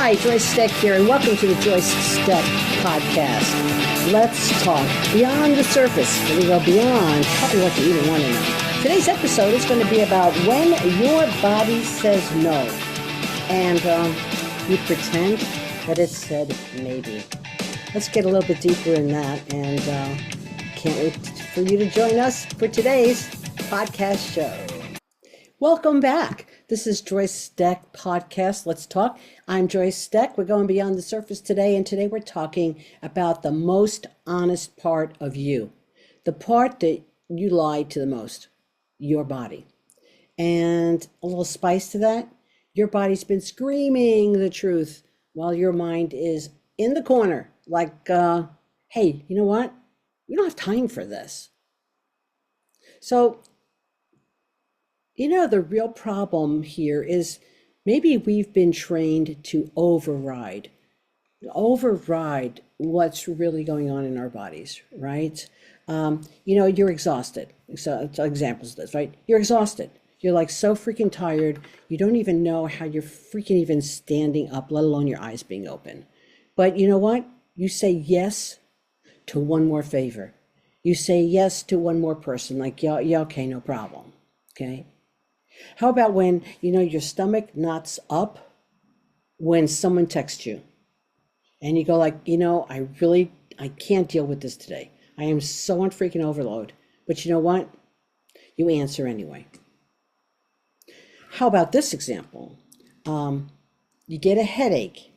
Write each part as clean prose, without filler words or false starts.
Hi, Joyce Stech here, and welcome to the Joyce Stech podcast. Let's talk beyond the surface. We go beyond probably what you even want to know. Today's episode is going to be about when your body says no, and you pretend that it said maybe. Let's get a little bit deeper in that, and can't wait for you to join us for today's podcast show. Welcome back. This is Joyce Stech podcast. Let's talk. I'm Joyce Stech. We're going beyond the surface today, and today we're talking about the most honest part of you, the part that you lie to the most, your body. And a little spice to that, your body's been screaming the truth while your mind is in the corner, like, hey, you know what? We don't have time for this. So, the real problem here is maybe we've been trained to override what's really going on in our bodies, right? You're exhausted. So examples of this, right? You're exhausted. You're like so freaking tired. You don't even know how you're freaking even standing up, let alone your eyes being open. But you know what? You say yes to one more favor. You say yes to one more person, like, yeah, okay, no problem, okay? How about when, your stomach knots up when someone texts you and you go like, I can't deal with this today. I am so on freaking overload. But you know what? You answer anyway. How about this example? You get a headache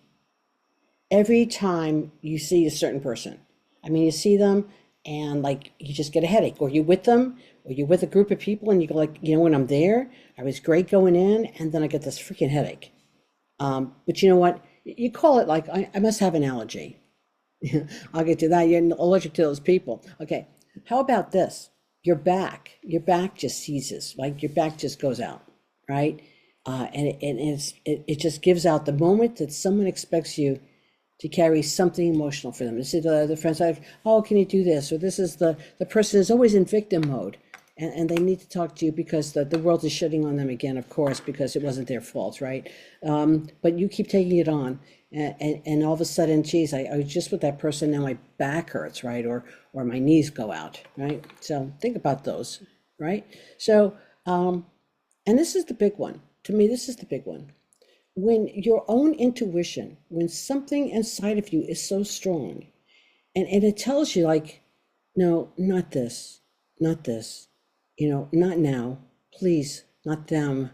every time you see a certain person. You see them and like you just get a headache, or you're with them, or you're with a group of people and you go like, when I'm there, I was great going in and then I get this freaking headache. But you know what? You call it like, I must have an allergy. I'll get to that. You're allergic to those people. Okay. How about this? Your back just seizes, like your back just goes out, right? And it just gives out the moment that someone expects you to carry something emotional for them. This is the friends I've, oh, can you do this? Or this is the person is always in victim mode. And they need to talk to you because the world is shitting on them again, of course, because it wasn't their fault, right? But you keep taking it on. And all of a sudden, geez, I was just with that person, now my back hurts, right? Or my knees go out, right? So think about those, right? So, and this is the big one. To me, this is the big one. When your own intuition, when something inside of you is so strong, and it tells you like, no, not this, not now, please, not them.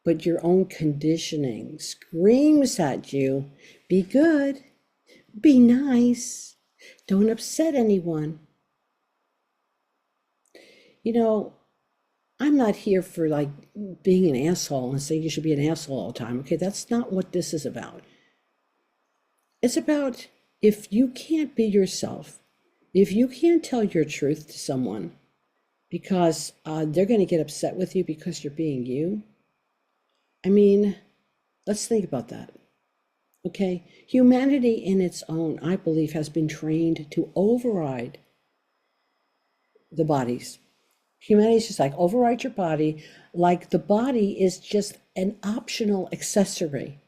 But your own conditioning screams at you, be good, be nice, don't upset anyone. I'm not here for like being an asshole and saying you should be an asshole all the time. Okay, that's not what this is about. It's about if you can't be yourself, if you can't tell your truth to someone because they're going to get upset with you because you're being you. Let's think about that. Okay, humanity in its own, I believe, has been trained to override the bodies. Humanity is just like override your body, like the body is just an optional accessory,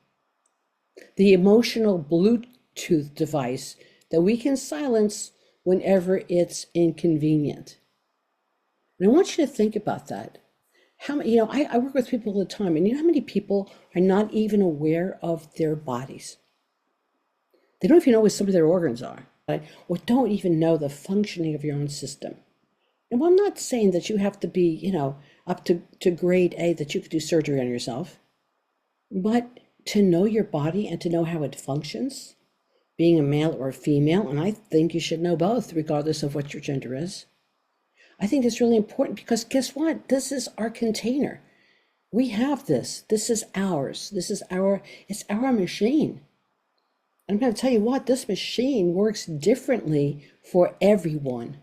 the emotional Bluetooth device that we can silence whenever it's inconvenient. And I want you to think about that. I work with people all the time, and you know how many people are not even aware of their bodies? They don't even know what some of their organs are, right? Or don't even know the functioning of your own system. And I'm not saying that you have to be, up to grade A, that you could do surgery on yourself, but to know your body and to know how it functions, being a male or a female, and I think you should know both, regardless of what your gender is. I think it's really important because guess what? This is our container. We have this. This is ours. It's our machine. I'm going to tell you what, this machine works differently for everyone.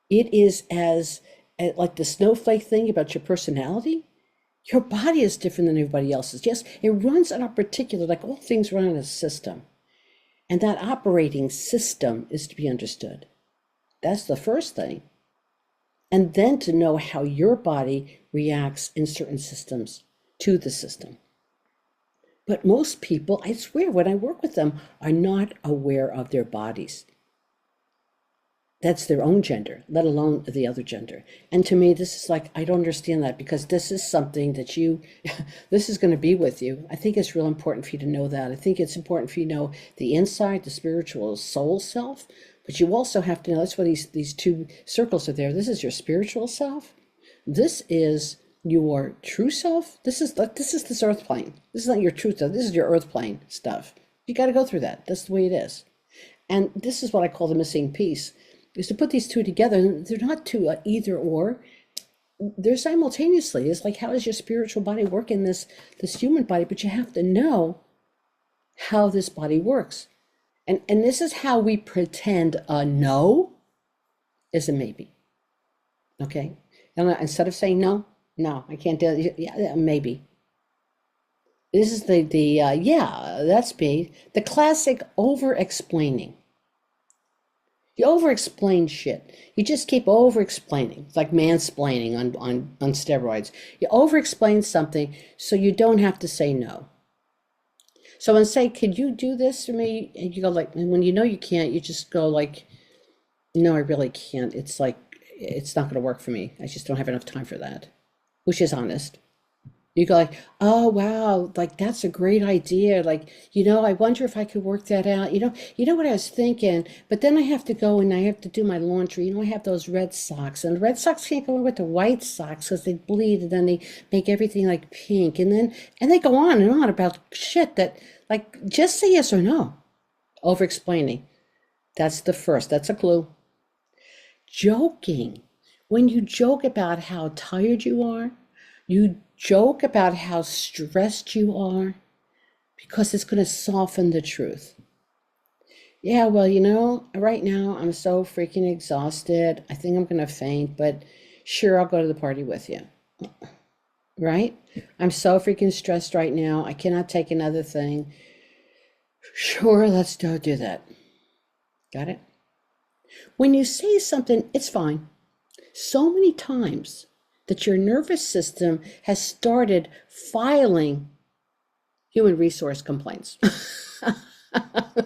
It is as like the snowflake thing about your personality. Your body is different than everybody else's. Yes, it runs on a particular, like all things run on a system. And that operating system is to be understood. That's the first thing. And then to know how your body reacts in certain systems to the system. But most people, I swear, when I work with them, are not aware of their bodies. That's their own gender, let alone the other gender. And to me, this is like, I don't understand that, because this is something that this is going to be with you. I think it's real important for you to know that. I think it's important for you to know the inside, the spiritual soul self, but you also have to know, that's why these two circles are there. This is your spiritual self. This is your true self. This is this earth plane. This is not your truth self. This is your earth plane stuff. You got to go through that. That's the way it is. And this is what I call the missing piece, is to put these two together. They're not two either or. They're simultaneously. It's like, how does your spiritual body work in this human body? But you have to know how this body works. And this is how we pretend a no is a maybe. Okay? And instead of saying no, I can't do it. Yeah, maybe. This is the yeah, that's me. The classic over-explaining. You over-explain shit. You just keep over-explaining. It's like mansplaining on steroids. You over-explain something so you don't have to say no. So when I say, could you do this for me? And you go like, and when you know you can't, you just go like, no, I really can't. It's like, it's not going to work for me. I just don't have enough time for that, which is honest. You go like, oh, wow, like that's a great idea. Like, I wonder if I could work that out. You know what I was thinking, but then I have to go and I have to do my laundry. I have those red socks, and the red socks can't go in with the white socks because they bleed, and then they make everything like pink. And they go on and on about shit that, like, just say yes or no. Over explaining. That's a clue. Joking. When you joke about how tired you are, you joke about how stressed you are, because it's going to soften the truth. Yeah, well, right now I'm so freaking exhausted. I think I'm going to faint, but sure, I'll go to the party with you. Right? I'm so freaking stressed right now. I cannot take another thing. Sure, let's do that. Got it? When you say something, it's fine, so many times that your nervous system has started filing human resource complaints.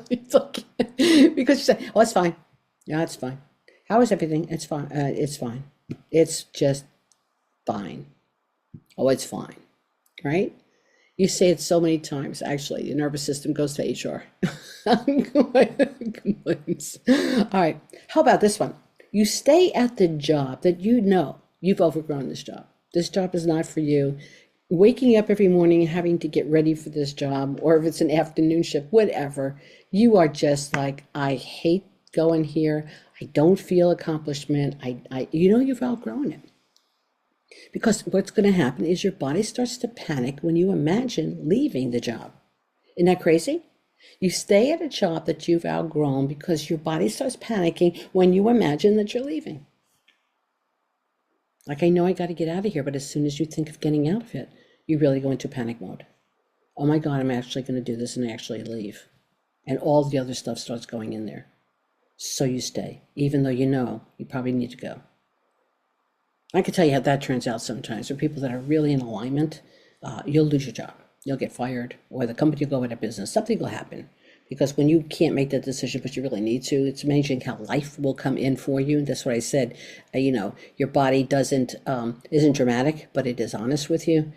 It's okay. Because you say, oh, it's fine. Yeah, it's fine. How is everything? It's fine. It's fine. It's just fine. Oh, it's fine. Right? You say it so many times, actually, your nervous system goes to HR. Complaints. All right. How about this one? You stay at the job that you've overgrown this job. This job is not for you. Waking up every morning and having to get ready for this job, or if it's an afternoon shift, whatever, you are just like, I hate going here. I don't feel accomplishment. You've outgrown it. Because what's going to happen is your body starts to panic when you imagine leaving the job. Isn't that crazy? You stay at a job that you've outgrown because your body starts panicking when you imagine that you're leaving. Like, I know I got to get out of here, but as soon as you think of getting out of it, you really go into panic mode. Oh my God, I'm actually going to do this, and I actually leave. And all the other stuff starts going in there. So you stay, even though you probably need to go. I can tell you how that turns out sometimes. For people that are really in alignment, you'll lose your job. You'll get fired, or the company will go out of business. Something will happen. Because when you can't make that decision, but you really need to, it's amazing how life will come in for you. And that's what I said. Your body isn't dramatic, but it is honest with you.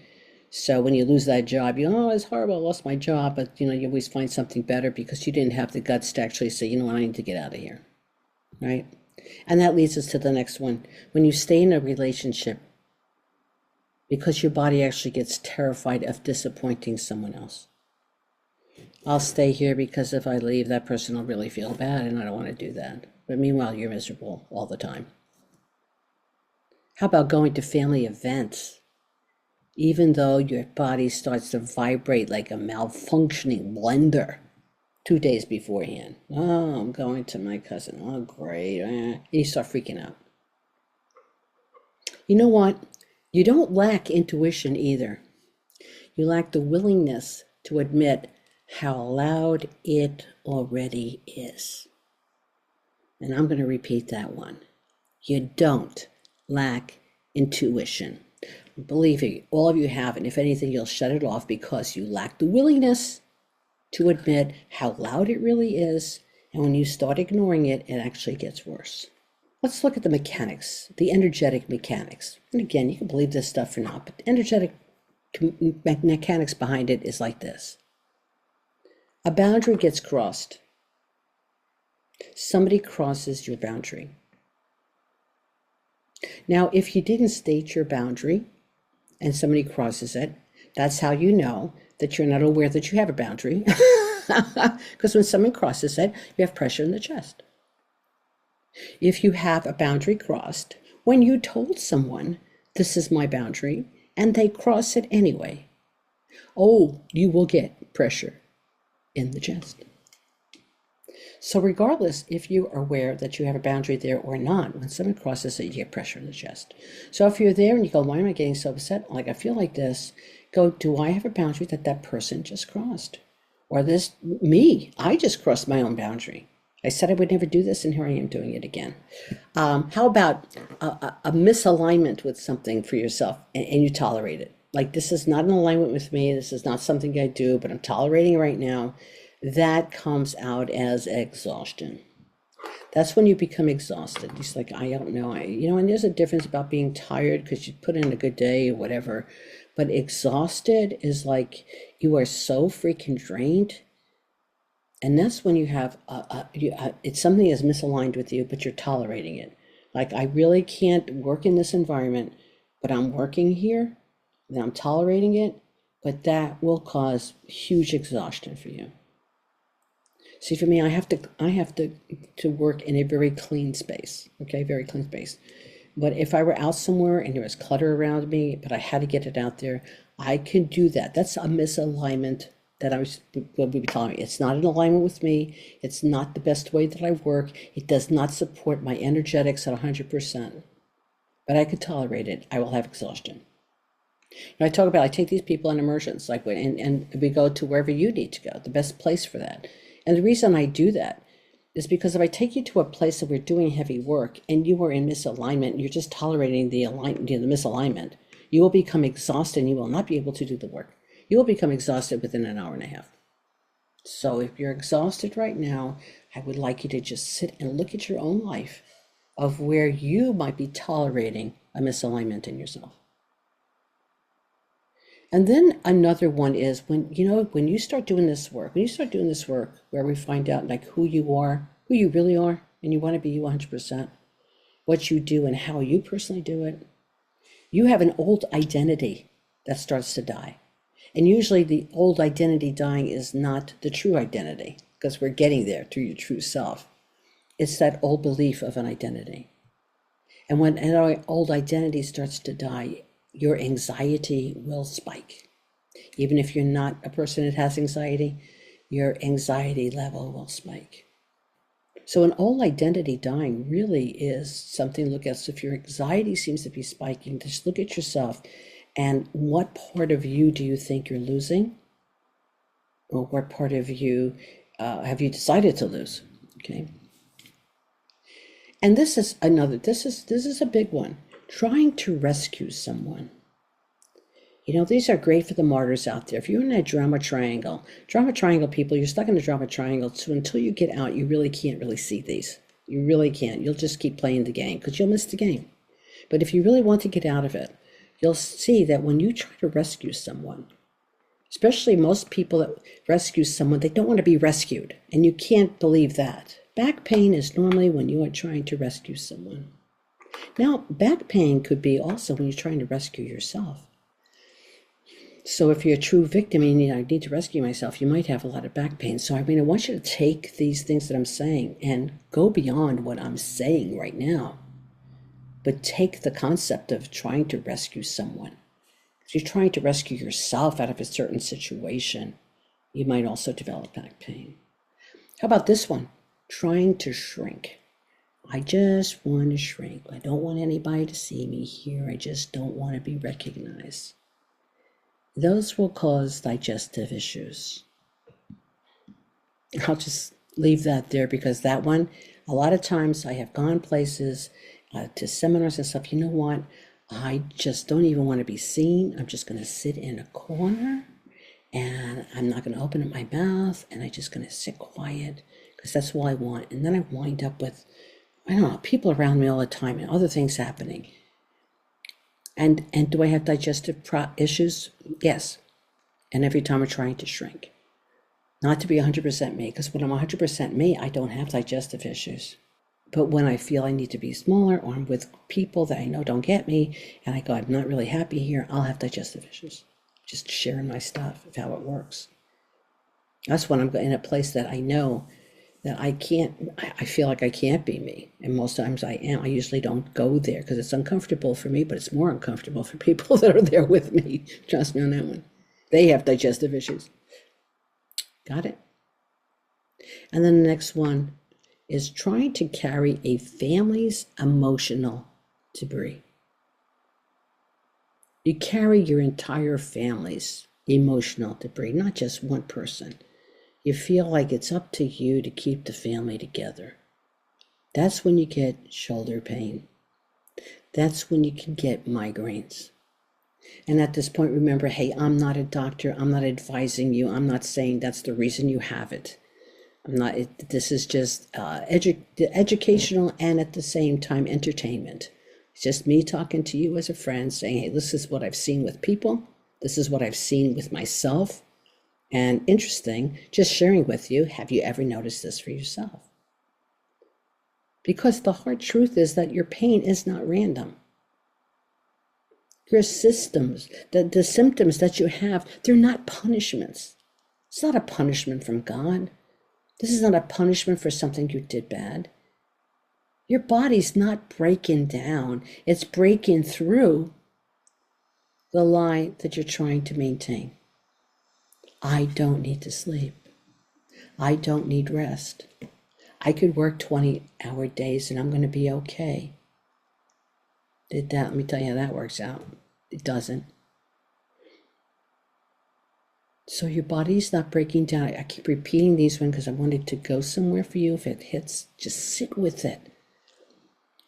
So when you lose that job, it's horrible, I lost my job. But, you always find something better because you didn't have the guts to actually say, I need to get out of here. Right? And that leads us to the next one. When you stay in a relationship, because your body actually gets terrified of disappointing someone else. I'll stay here because if I leave, that person will really feel bad, and I don't want to do that. But meanwhile, you're miserable all the time. How about going to family events? Even though your body starts to vibrate like a malfunctioning blender 2 days beforehand. Oh, I'm going to my cousin. Oh, great. And you start freaking out. You know what? You don't lack intuition either. You lack the willingness to admit how loud it already is. And I'm going to repeat that one. You don't lack intuition. Believe me, all of you have, and if anything, you'll shut it off because you lack the willingness to admit how loud it really is. And when you start ignoring it, it actually gets worse. Let's look at the mechanics, the energetic mechanics. And again, you can believe this stuff or not, but the energetic mechanics behind it is like this. A boundary gets crossed. Somebody crosses your boundary. Now, if you didn't state your boundary and somebody crosses it, that's how you know that you're not aware that you have a boundary. Because when someone crosses it, you have pressure in the chest. If you have a boundary crossed, when you told someone, this is my boundary, and they cross it anyway, oh, you will get pressure in the chest. So regardless if you are aware that you have a boundary there or not, when someone crosses it, you get pressure in the chest. So if you're there and you go, why am I getting so upset? Like, I feel like this. Go, do I have a boundary that that person just crossed? Or I just crossed my own boundary. I said I would never do this, and here I am doing it again. How about a misalignment with something for yourself, and you tolerate it? Like, this is not in alignment with me. This is not something I do, but I'm tolerating it right now. That comes out as exhaustion. That's when you become exhausted. It's like, I don't know. And there's a difference about being tired because you put in a good day or whatever. But exhausted is like you are so freaking drained. And that's when you have, it's something that's misaligned with you, but you're tolerating it. Like, I really can't work in this environment, but I'm working here, and I'm tolerating it, but that will cause huge exhaustion for you. See, for me, I have to work in a very clean space, okay, very clean space. But if I were out somewhere and there was clutter around me, but I had to get it out there, I could do that. That's a misalignment that will be telling me. It's not in alignment with me. It's not the best way that I work. It does not support my energetics at 100%. But I could tolerate it. I will have exhaustion. I talk about, I take these people on immersions, like, and we go to wherever you need to go, the best place for that. And the reason I do that is because if I take you to a place that we're doing heavy work and you are in misalignment and you're just tolerating the misalignment, you will become exhausted and you will not be able to do the work. You will become exhausted within an hour and a half. So if you're exhausted right now, I would like you to just sit and look at your own life of where you might be tolerating a misalignment in yourself. And then another one is when you start doing this work, where we find out like who you are, who you really are, and you want to be you 100%, what you do and how you personally do it, you have an old identity that starts to die. And usually the old identity dying is not the true identity, because we're getting there to your true self. It's that old belief of an identity. And when an old identity starts to die, your anxiety will spike. Even if you're not a person that has anxiety, your anxiety level will spike. So an old identity dying really is something to look at. So if your anxiety seems to be spiking, just look at yourself and what part of you do you think you're losing? Or what part of you have you decided to lose? Okay. And this is a big one. Trying to rescue someone. These are great for the martyrs out there. If you're in a drama triangle people, you're stuck in a drama triangle. So until you get out, you really can't really see these. You really can't. You'll just keep playing the game because you'll miss the game. But if you really want to get out of it, you'll see that when you try to rescue someone, especially most people that rescue someone, they don't want to be rescued. And you can't believe that. Back pain is normally when you are trying to rescue someone. Now, back pain could be also when you're trying to rescue yourself. So if you're a true victim and I need to rescue myself, you might have a lot of back pain. So I want you to take these things that I'm saying and go beyond what I'm saying right now. But take the concept of trying to rescue someone. If you're trying to rescue yourself out of a certain situation, you might also develop back pain. How about this one? Trying to shrink. I just want to shrink. I don't want anybody to see me here. I just don't want to be recognized. Those will cause digestive issues. I'll just leave that there because that one, a lot of times I have gone places to seminars and stuff. You know what? I just don't even want to be seen. I'm just going to sit in a corner and I'm not going to open up my mouth and I'm just going to sit quiet because that's all I want. And then I wind up with, I don't know, people around me all the time and other things happening. And do I have digestive issues? Yes. And every time I'm trying to shrink. Not to be 100% me, because when I'm 100% me, I don't have digestive issues. But when I feel I need to be smaller, or I'm with people that I know don't get me, and I go, I'm not really happy here, I'll have digestive issues. Just sharing my stuff of how it works. That's when I'm in a place that I know that I can't, I feel like I can't be me. And most times I am. I usually don't go there because it's uncomfortable for me, but it's more uncomfortable for people that are there with me. Trust me on that one. They have digestive issues. Got it? And then the next one is trying to carry a family's emotional debris. You carry your entire family's emotional debris, not just one person. You feel like it's up to you to keep the family together. That's when you get shoulder pain. That's when you can get migraines. And at this point, remember, hey, I'm not a doctor. I'm not advising you. I'm not saying that's the reason you have it. I'm not. This is just educational and at the same time entertainment. It's just me talking to you as a friend saying, hey, this is what I've seen with people. This is what I've seen with myself. And interesting, just sharing with you, have you ever noticed this for yourself? Because the hard truth is that your pain is not random. Your systems, the symptoms that you have, they're not punishments. It's not a punishment from God. This is not a punishment for something you did bad. Your body's not breaking down. It's breaking through the lie that you're trying to maintain. I don't need to sleep. I don't need rest. I could work 20-hour days and I'm going to be okay. Let me tell you how that works out. It doesn't. So your body's not breaking down. I keep repeating these ones because I wanted to go somewhere for you. If it hits, just sit with it.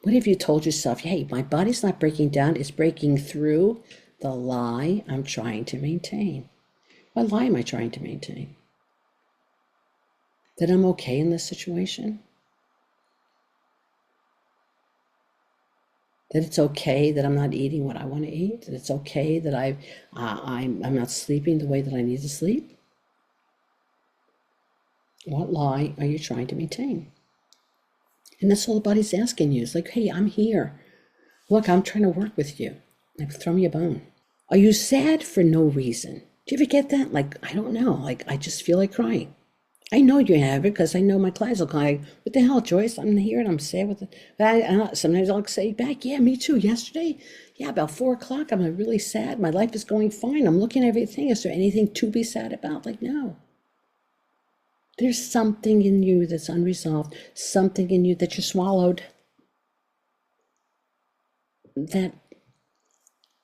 What have you told yourself? Hey, my body's not breaking down. It's breaking through the lie I'm trying to maintain. What lie am I trying to maintain? That I'm okay in this situation? That it's okay that I'm not eating what I want to eat? That it's okay that I'm not sleeping the way that I need to sleep? What lie are you trying to maintain? And that's all the body's asking you. It's like, hey, I'm here. Look, I'm trying to work with you. Like, throw me a bone. Are you sad for no reason? Do you ever get that? Like, I don't know. Like, I just feel like crying. I know you have it because I know my clients will cry. What the hell, Joyce? I'm here and I'm sad with it. Sometimes I'll say back, yeah, me too. Yesterday, yeah, about 4 o'clock, I'm really sad. My life is going fine. I'm looking at everything. Is there anything to be sad about? Like, no. There's something in you that's unresolved, something in you that you swallowed that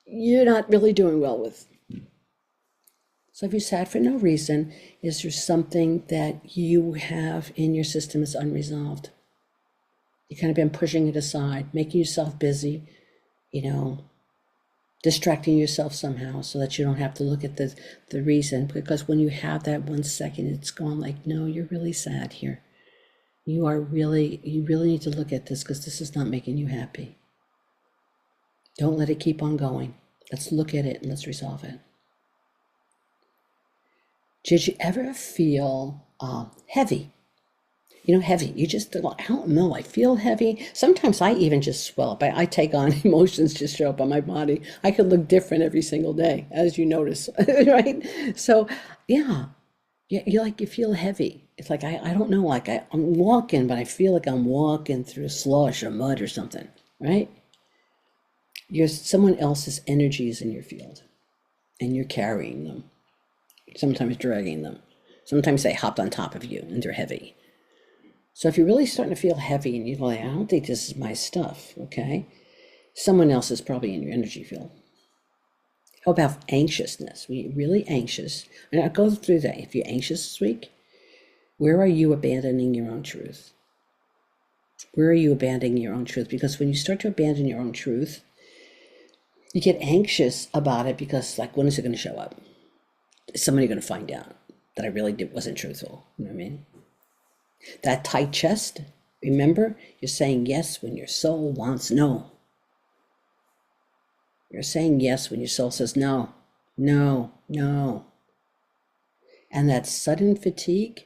you're not really doing well with. So if you're sad for no reason, is there something that you have in your system that's unresolved? You kind of been pushing it aside, making yourself busy, distracting yourself somehow so that you don't have to look at the reason. Because when you have that 1 second, it's gone like, no, you're really sad here. You really need to look at this because this is not making you happy. Don't let it keep on going. Let's look at it and let's resolve it. Did you ever feel heavy? Heavy. You just, I don't know, I feel heavy. Sometimes I even just swell up. I take on emotions just show up on my body. I could look different every single day, as you notice, right? So, yeah, you feel heavy. It's like, I don't know, like I'm walking, but I feel like I'm walking through slush or mud or something, right? Someone else's energies in your field, and you're carrying them. Sometimes dragging them. Sometimes they hopped on top of you and they're heavy. So if you're really starting to feel heavy and you're like, I don't think this is my stuff, okay? Someone else is probably in your energy field. How about anxiousness? When you're really anxious, and I'll go through that. If you're anxious this week, where are you abandoning your own truth? Where are you abandoning your own truth? Because when you start to abandon your own truth, You get anxious about it because, like, when is it going to show up? Is somebody going to find out that I really wasn't truthful? You know what I mean? That tight chest, remember, you're saying yes when your soul wants no. You're saying yes when your soul says no, no, no. And that sudden fatigue,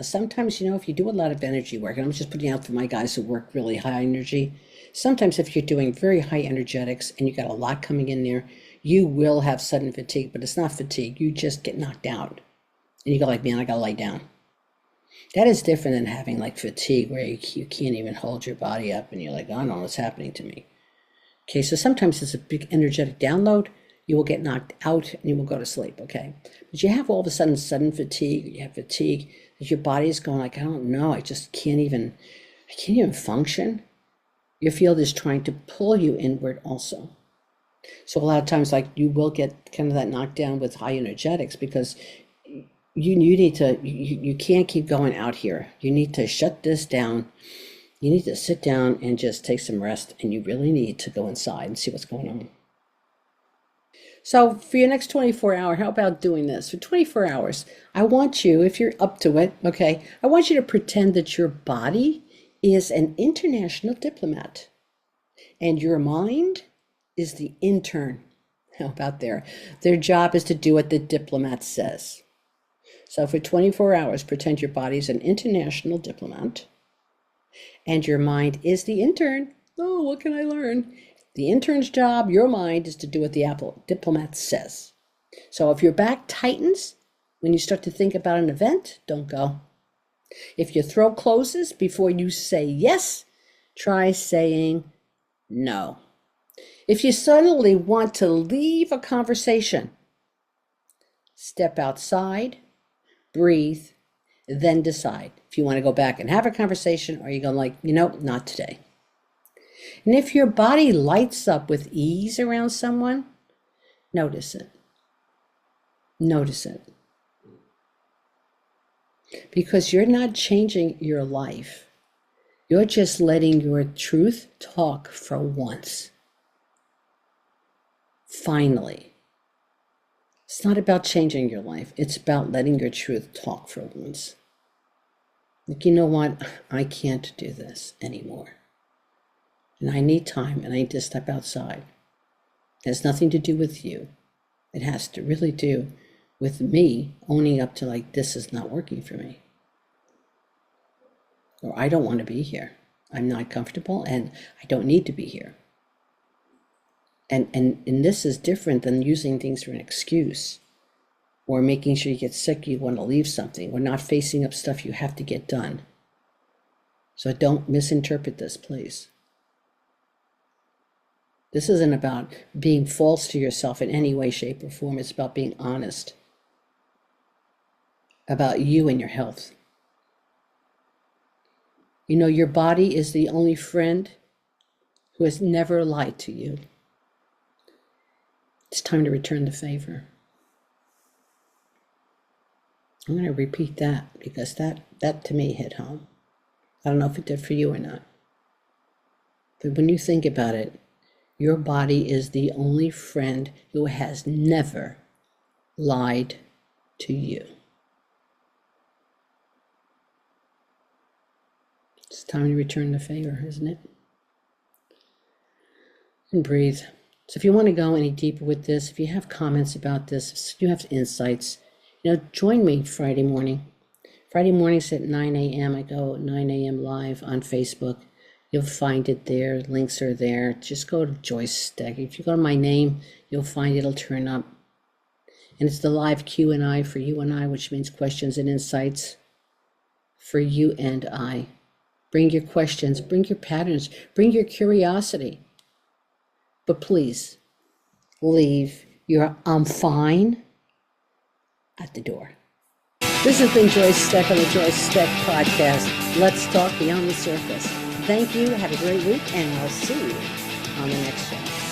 sometimes, if you do a lot of energy work, and I'm just putting out for my guys who work really high energy, sometimes if you're doing very high energetics and you got a lot coming in there, you will have sudden fatigue, but it's not fatigue. You just get knocked out. And you go like, man, I got to lie down. That is different than having like fatigue where you can't even hold your body up and you're like, oh no, what's happening to me? Okay, so sometimes it's a big energetic download. You will get knocked out and you will go to sleep, okay? But you have all of a sudden fatigue, you have fatigue, that your body is going like, I don't know, I can't even function. Your field is trying to pull you inward also. So a lot of times, like, you will get kind of that knockdown with high energetics because you need to, you can't keep going out here. You need to shut this down. You need to sit down and just take some rest, and you really need to go inside and see what's going on. So for your next 24 hours, how about doing this? For 24 hours, I want you, if you're up to it, okay, I want you to pretend that your body is an international diplomat and your mind is the intern. How about there? Their job is to do what the diplomat says. So for 24 hours, pretend your body is an international diplomat and your mind is the intern. Oh, what can I learn? The intern's job, your mind, is to do what the diplomat says. So if your back tightens when you start to think about an event, don't go. If your throat closes before you say yes, try saying no. If you suddenly want to leave a conversation, step outside, breathe, then decide if you want to go back and have a conversation or you go like, not today. And if your body lights up with ease around someone, notice it. Notice it. Because you're not changing your life. You're just letting your truth talk for once. Finally. It's not about changing your life. It's about letting your truth talk for once. Like, you know what? I can't do this anymore. And I need time and I need to step outside. It has nothing to do with you. It has to really do with me owning up to like, this is not working for me. Or I don't want to be here. I'm not comfortable and I don't need to be here. And this is different than using things for an excuse or making sure you get sick, you want to leave something, or not facing up stuff you have to get done. So don't misinterpret this, please. This isn't about being false to yourself in any way, shape, or form. It's about being honest about you and your health. Your body is the only friend who has never lied to you. It's time to return the favor. I'm going to repeat that because that to me hit home. I don't know if it did for you or not. But when you think about it, your body is the only friend who has never lied to you. It's time to return the favor, isn't it? And breathe. So if you want to go any deeper with this, if you have comments about this, if you have insights, join me Friday morning. Friday mornings at 9 a.m. I go at 9 a.m. live on Facebook. You'll find it there. Links are there. Just go to Joyce Stech. If you go to my name, you'll find it'll turn up. And it's the live Q&I for you and I, which means questions and insights for you and I. Bring your questions, bring your patterns, bring your curiosity. But please, leave your I'm fine at the door. This has been Joyce Stech on the Joyce Stech podcast. Let's talk beyond the surface. Thank you. Have a great week, and I'll see you on the next show.